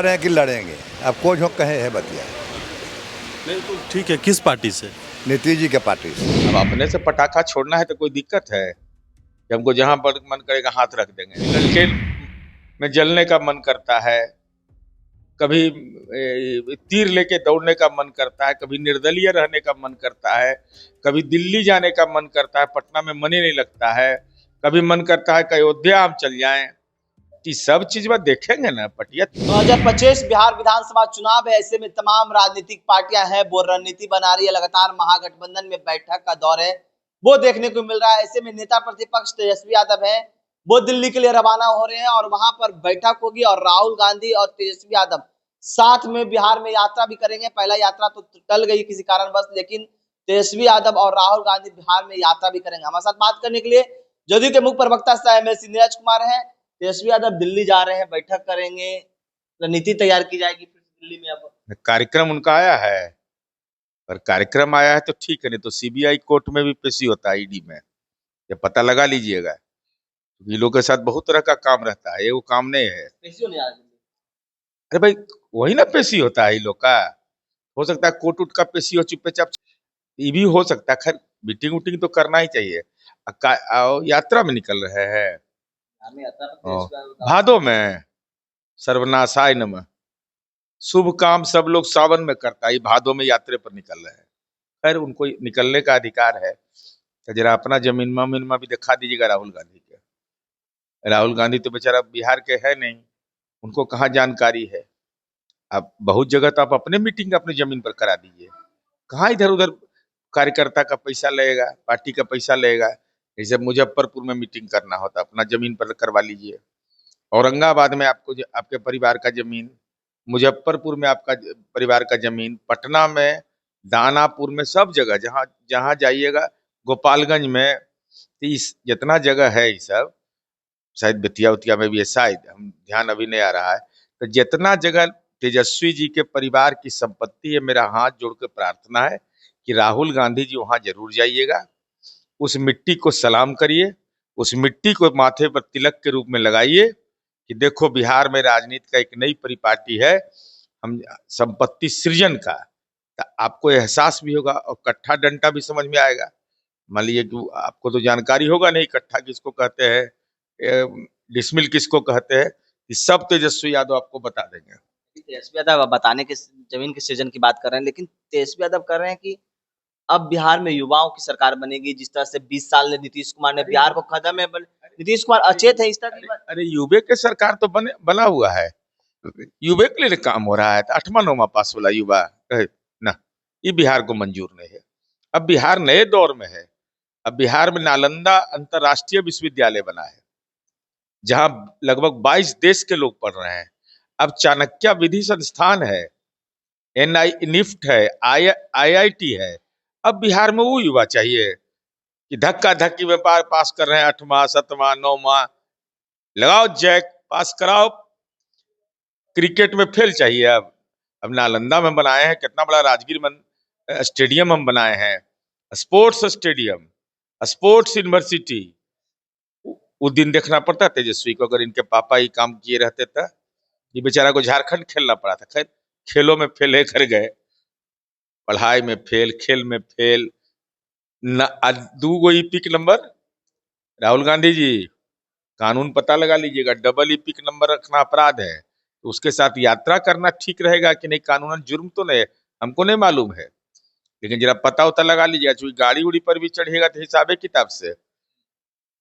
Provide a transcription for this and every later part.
रहे हैं कि लड़ेंगे, अब कोई जो कहे है बतिया। नहीं तो ठीक है, किस पार्टी से? नीतीश जी के पार्टी से। अब अपने से पटाखा छोड़ना है तो कोई दिक्कत है कि हमको जहां पर मन करेगा हाथ रख देंगे। ललटेन में जलने का मन करता है, कभी तीर लेके दौड़ने का मन करता है, कभी निर्दलीय रहने का मन करता है, कभी दिल्ली जाने का मन करता है, पटना में मन ही नहीं लगता है, कभी मन करता है कि अयोध्या हम चल जाएं। ये सब चीज बात देखेंगे ना पटिया। 2025 बिहार विधानसभा चुनाव है। ऐसे में तमाम राजनीतिक पार्टियां हैं, वो रणनीति बना रही है। लगातार महागठबंधन में बैठक का दौर है, वो देखने को मिल रहा है। ऐसे में नेता प्रतिपक्ष तेजस्वी यादव है, वो दिल्ली के लिए रवाना हो रहे हैं और वहां पर बैठक होगी और राहुल गांधी और तेजस्वी यादव साथ में बिहार में यात्रा भी करेंगे। पहला यात्रा तो टल गई किसी कारणवश, लेकिन तेजस्वी यादव और राहुल गांधी बिहार में यात्रा भी करेंगे। हमारे साथ बात करने के लिए जदयू के मुख्य प्रवक्ता एमएलसी नीरज कुमार है। तेजस्वी यादव दिल्ली जा रहे हैं, बैठक करेंगे, रणनीति तैयार की जाएगी फिर दिल्ली में। अब कार्यक्रम उनका आया है, पर कार्यक्रम आया है तो ठीक है, नहीं तो सीबीआई कोर्ट में भी पेशी होता है, ईडी में, ये पता लगा लीजिएगा। ये लोग के साथ बहुत तरह का काम रहता है, ये वो काम नहीं है। पेशी होने आ रही है। अरे भाई वही ना पेशी होता है ये लोग का। हो सकता है कोर्ट उट का पेशी हो, चुपे चाप ये भी हो सकता है। खैर मीटिंग उटिंग तो करना ही चाहिए। यात्रा में निकल रहे हैं हमें यात्रा पर तेजस्वी यादव भादो में, सर्वनाशाय नमः। शुभ काम सब लोग सावन में करता है, भादो में यात्रा पर निकल रहे हैं। खैर उनको निकलने का अधिकार है, तो जरा अपना जमीनमा भी दिखा दीजिएगा राहुल गांधी के। राहुल गांधी तो बेचारा बिहार के है नहीं, उनको कहाँ जानकारी है। अब बहुत जगह तो आप अपने मीटिंग अपनी जमीन पर करा दीजिए, कहाँ इधर उधर कार्यकर्ता का पैसा लगेगा, पार्टी का पैसा लगेगा। जैसे मुजफ्फरपुर में मीटिंग करना होता, अपना जमीन पर करवा लीजिए। औरंगाबाद में आपको आपके परिवार का जमीन, मुजफ्फरपुर में आपका परिवार का जमीन, पटना में, दानापुर में, सब जगह जहाँ जहाँ जाइएगा, गोपालगंज में, इस जितना जगह है ये सब, शायद बेतिया उतिया में भी है, शायद हम ध्यान अभी नहीं आ रहा है। तो जितना जगह तेजस्वी जी के परिवार की संपत्ति है, मेरा हाथ जोड़ के प्रार्थना है कि राहुल गांधी जी वहां जरूर जाइएगा, उस मिट्टी को सलाम करिए, उस मिट्टी को माथे पर तिलक के रूप में लगाइए कि देखो बिहार में राजनीति का एक नई परिपाटी है, हम संपत्ति सृजन का। तो आपको एहसास भी होगा और कट्ठा डंटा भी समझ में आएगा। मान लीजिए कि आपको तो जानकारी होगा नहीं कट्ठा किसको कहते हैं, डिसमिल किसको कहते हैं, ये सब तेजस्वी यादव आपको बता देंगे। तेजस्वी यादव बताने के जमीन के सृजन की बात कर रहे हैं, लेकिन तेजस्वी यादव कर रहे हैं कि अब बिहार में युवाओं की सरकार बनेगी। जिस तरह से 20 साल ने नीतीश कुमार ने बिहार को कदम में नीतीश कुमार अचेत है इस तरह की बात। अरे यूबे के सरकार तो बना हुआ है, यूबे के लिए काम हो रहा है। तो 8वां 9वां पास वाला युवा ना, ये बिहार को मंजूर नहीं है। अब बिहार नए दौर में है। अब बिहार में नालंदा अंतरराष्ट्रीय विश्वविद्यालय बना है, जहां लगभग 22 देश के लोग पढ़ रहे हैं। अब चाणक्य विधि संस्थान है, निफ्ट है, IIT है। अब बिहार में वो युवा चाहिए कि धक्का धक्की में पास कर रहे हैं 8वां 7वां 9वां, लगाओ जैक पास कराओ। क्रिकेट में फेल चाहिए। अब नालंदा में बनाए हैं, कितना बड़ा राजगीर में स्टेडियम हम बनाए हैं, स्पोर्ट्स स्टेडियम, स्पोर्ट्स यूनिवर्सिटी। वो दिन देखना पड़ता तेजस्वी को, अगर इनके पापा ही काम किए रहते तो ये बेचारा को झारखंड खेलना पड़ा था। खैर खेलों में फेल कर गए, पढ़ाई में फेल, खेल में fail. 2 epic number. Rahul Gandhi ji कानून पता लगा लीजिएगा, डबल इपिक नंबर रखना अपराध है। तो उसके साथ यात्रा करना ठीक रहेगा कि नहीं, कानूनन जुर्म तो नहीं, हमको नहीं मालूम है, लेकिन जरा पता उता लगा लीजिएगा। चूंकि गाड़ी उड़ी पर भी चढ़िएगा तो हिसाबे किताब से।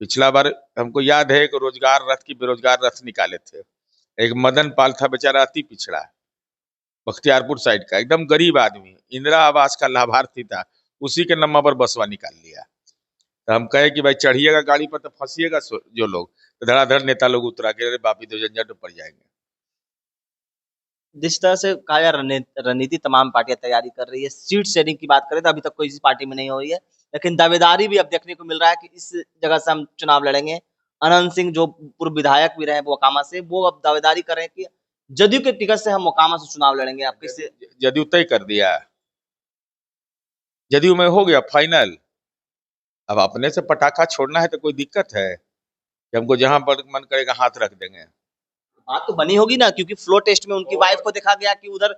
पिछला बार हमको याद है कि रोजगार रथ की बेरोजगार रथ निकाले थे। एक मदन पाल था बेचारा, अति पिछड़ा, बख्तियारपुर साइड का, एकदम गरीब आदमी, इंदिरा आवास का लाभार्थी था, उसी के नंबर पर बसवा निकाल लिया। तो हम कहे कि भाई चढ़िएगा गाड़ी पर तो फंसिएगा जो लोग, तो धड़ाधड़ नेता लोग उतरा के अरे बापी तो झंझट में पड़ जाएंगे। जिस तरह से कहा रणनीति तमाम पार्टियां तैयारी कर रही है। सीट शेयरिंग की बात करें तो अभी तक कोई इस पार्टी में नहीं हो रही है, लेकिन दावेदारी भी अब देखने को मिल रहा है कि इस जगह से हम चुनाव लड़ेंगे। अनंत सिंह जो पूर्व विधायक भी रहे मोकामा से, वो अब दावेदारी कर रहे हैं कि जदयू के टिकट से हम मोकामा से चुनाव लड़ेंगे। आप किससे? जदयू तय कर दिया, जदयू में हो गया फाइनल। अब अपने से पटाखा छोड़ना है तो कोई दिक्कत है कि हमको जहां पर मन करेगा हाथ रख देंगे। बात तो बनी होगी ना, क्योंकि फ्लो टेस्ट में उनकी वाइफ को देखा गया कि उधर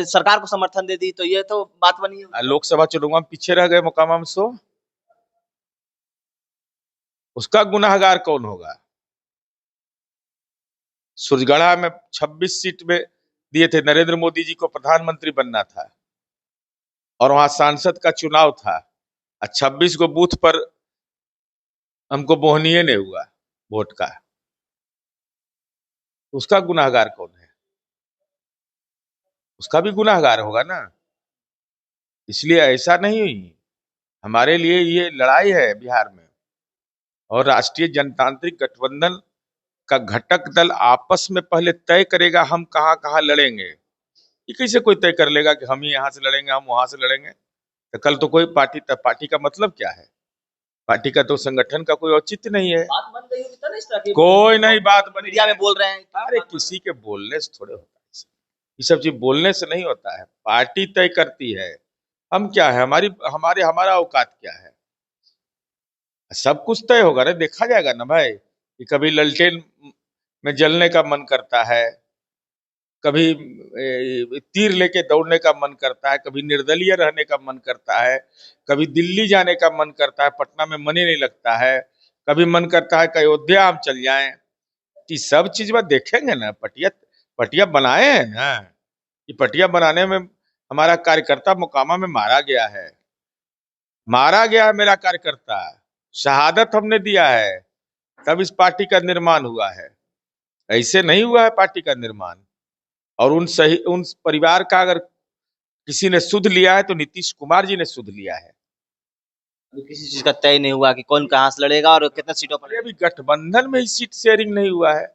सरकार को समर्थन दे दी, तो ये तो बात बनी होगी। लोकसभा चुनाव में पीछे रह गए मोकामा में, सो उसका गुनाहगार कौन होगा? सुरगढ़ा में 26 सीट में दिए थे, नरेंद्र मोदी जी को प्रधानमंत्री बनना था और वहां सांसद का चुनाव था, 26 को बूथ पर हमको बोहनीय नहीं हुआ वोट का, उसका गुनाहगार कौन है? उसका भी गुनाहगार होगा ना। इसलिए ऐसा नहीं हुई, हमारे लिए ये लड़ाई है बिहार में, और राष्ट्रीय जनतांत्रिक गठबंधन का घटक दल आपस में पहले तय करेगा हम कहां कहां लड़ेंगे। ये कैसे कोई तय कर लेगा कि हम ही यहां से लड़ेंगे, हम वहां से लड़ेंगे? तो कल तो कोई पार्टी का मतलब क्या है? पार्टी का तो संगठन का कोई औचित्य नहीं है। बात बन गई होगी तो ना इस तरह की, कोई नहीं बात बनी। मीडिया में बोल रहे हैं। अरे किसी के बोलने से थोड़े होता है, ये सब चीज बोलने से नहीं होता है, पार्टी तय करती है। हम क्या है, हमारा औकात क्या है? सब कुछ तय होगा ना, देखा जाएगा ना भाई, कि कभी ललटेन में जलने का मन करता है, कभी तीर लेके दौड़ने का मन करता है, कभी निर्दलीय रहने का मन करता है, कभी दिल्ली जाने का मन करता है, पटना में मन ही नहीं लगता है, कभी मन करता है कि अयोध्या हम चल जाएं। ये सब चीज बात देखेंगे ना। पटिया बनाए हैं ना, ये पटिया बनाने में हमारा कार्यकर्ता मोकामा में मारा गया है मेरा कार्यकर्ता, शहादत हमने दिया है, तब इस पार्टी का निर्माण हुआ है। ऐसे नहीं हुआ है पार्टी का निर्माण। और उन परिवार का अगर किसी ने सुध लिया है तो नीतीश कुमार जी ने सुध लिया है। अभी किसी चीज का तय नहीं हुआ कि कौन कहां से लड़ेगा और कितने सीटों पर। अभी गठबंधन में ही सीट शेयरिंग नहीं हुआ है,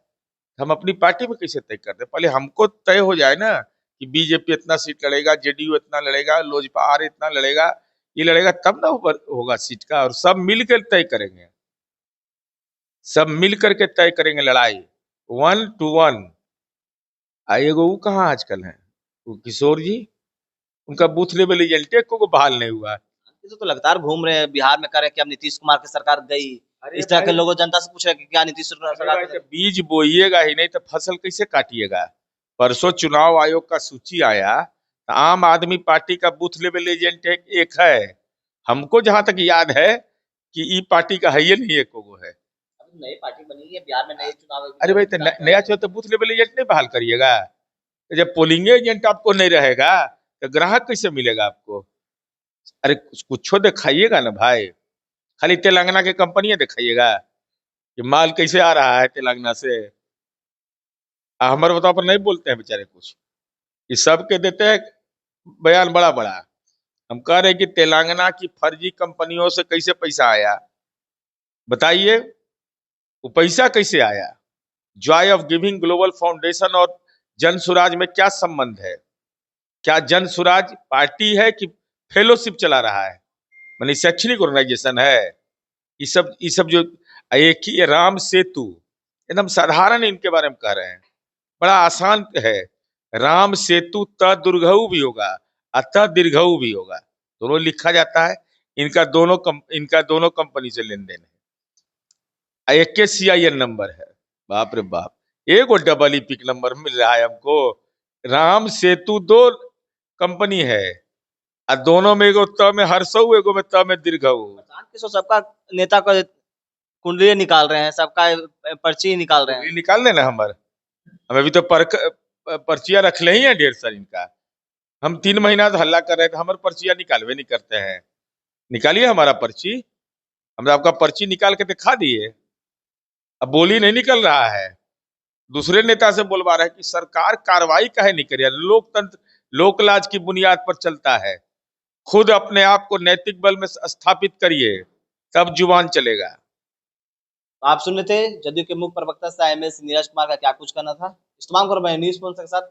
हम अपनी पार्टी में कैसे तय कर दे? पहले हमको तय हो जाए ना कि बीजेपी इतना सीट लड़ेगा, जेडीयू इतना लड़ेगा, लोजपा आर इतना लड़ेगा, ये लड़ेगा, तब ना होगा सीट का। और सब मिलकर तय करेंगे, सब मिल करके तय करेंगे लड़ाई 1 to 1। एगो वो कहाँ आजकल है, वो किशोर जी, उनका बूथ लेवल एजेंट को बहाल नहीं हुआ। तो लगातार घूम रहे हैं बिहार में, कर रहे हैं कि अब नीतीश कुमार की सरकार गई, इस तरह के लोगों जनता से पूछ रहे हैं कि क्या नीतीश सरकार तो बीज बोइएगा ही नहीं तो फसल कैसे काटिएगा? परसों चुनाव आयोग का सूची आया, तो आम आदमी पार्टी का बूथ लेवल एजेंट एक है, हमको जहां तक याद है कि ई पार्टी का है, ये नहीं एक वो है। नई पार्टी बनी है बिहार में, नए चुनाव। अरे भाई, तो नया चुनाव तो बूथ लेवल एजेंट नहीं बहाल करिएगा? तो जब पोलिंग एजेंट आपको नहीं रहेगा तो ग्राहक कैसे मिलेगा आपको? अरे कुछ दिखाइएगा ना भाई, खाली तेलंगाना की कंपनियां दिखाइएगा कि माल कैसे आ रहा है तेलंगाना से। हमारे बताओ पर नहीं बोलते हैं बेचारे कुछ, ये सब के देते हैं बयान बड़ा बड़ा। हम कह रहे हैं कि तेलंगाना की फर्जी कंपनियों से कैसे पैसा आया, बताइए, वो पैसा कैसे आया? Joy of giving global foundation और जन सुराज में क्या संबंध है? क्या जन सुराज पार्टी है कि फेलोशिप चला रहा है, मानी शैक्षणिक ऑर्गेनाइजेशन है? ये सब जो एक ही राम सेतु, एकदम साधारण इनके बारे में कह रहे हैं, बड़ा आसान है। राम सेतु त दुर्घऊ भी होगा, अतः दीर्घऊ भी होगा, दोनों लिखा जाता है। इनका दोनों कंपनी से लेन देन है। एक के CIN नंबर है, बाप रे बाप, एक डबल इपिक नंबर मिल रहा है हमको। राम सेतु 2 कंपनी है, और दोनों में एगो त में हर्षऊ, एगो में त में दीर्घऊ। सबका नेता का कुंडली निकाल रहे हैं, सबका पर्ची निकाल रहे हैं। निकाल लेना हम अभी तो पर्चियां रख ले ही है ढेर सारी इनका। हम 3 महीना से हल्ला कर रहे थे, हमारे पर्चियां निकालवे नहीं करते हैं। निकालिए हमारा पर्ची, हमने आपका पर्ची निकाल के दिखा दिए, अब बोली नहीं निकल रहा है। दूसरे नेता से बोलवा रहा है कि सरकार कार्रवाई काहे नहीं करी? लोकतंत्र लोकलाज की बुनियाद पर चलता है, खुद अपने आप को नैतिक बल में स्थापित करिए, तब जुबान चलेगा। आप सुन रहे थे जदयू के मुख्य प्रवक्ता IMS नीरज कुमार का क्या कुछ कहना था। इस तमाम खबर न्यूज़ के साथ